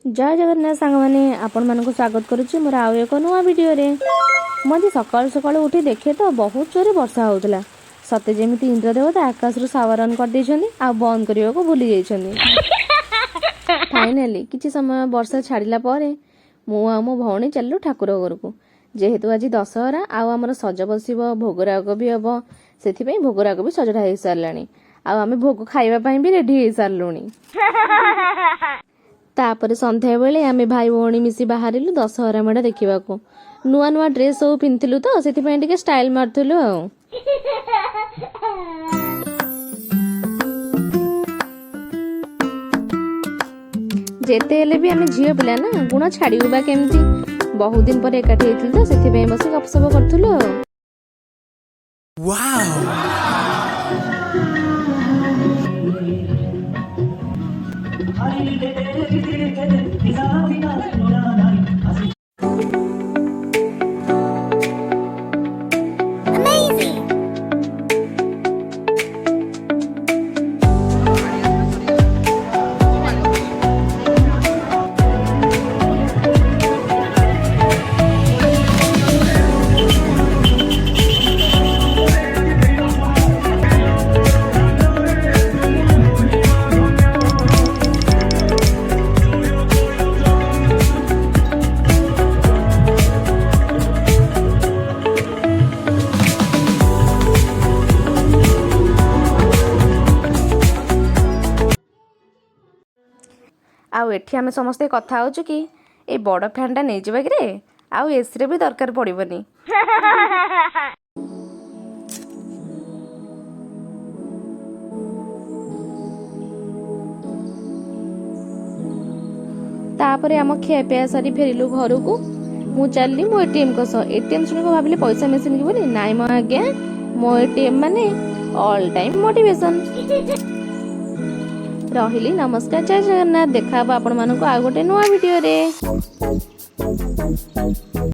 जय जगन्नाथ सांग मैंने आपण मानक स्वागत करुच्ची मोर आउ एक नुआ वीडियो रे मुझे सकाल सकाल उठी देखे तो बहुत जोरे वर्षा होउतला सते जेमिति इंद्र देवता आकाश रु सावरण कर देछन्ती आ बंद करियो को भूली जाइछन्ती। फाइनली किछि समय वर्षा छाड़िला परे मु आ मो भौणी चललु ठाकुर घर को जेहेतु आज दशहरा आउ हमर सज बसिबो भोगराग भी हबो सेथि भोगराग भी सजड़ा हो सारलानी आउ आमे भोग खाइबा पई भी रेडी हो सारलुनी। तापर संध्या बेले आमे भाई भौणी मिसी बाहरिलु दशहरा मेढ़ देखा नुआ नुआ ड्रेस सब पिंधिलु तो से टिके स्टाइल मारथुलु आ जेते हेले भी आमे झियो पिला ना गुण छाड़िबा बा केमती बहुत दिन पर एकाठी हेतिल तो सेथि बस गपसप करथुलु आउ एठी आमे समस्ते कथा होचु कि ए बड़ फैनटा नै जिबा कि रे आउ एसी रे भी दरकार पड़िबनी। तापरे आम खिया पिया सारी फेरिलु घर को मु चलली मो एटीएम को एटीएम सुन को भाबिले पैसा मेसिन की बोली नाइ म आज्ञा मो एटीएम माने ऑल टाइम मोटिवेशन। रहिली नमस्कार जय जगन्नाथ देखा आपण मानको आ गोटे नुआ वीडियो रे।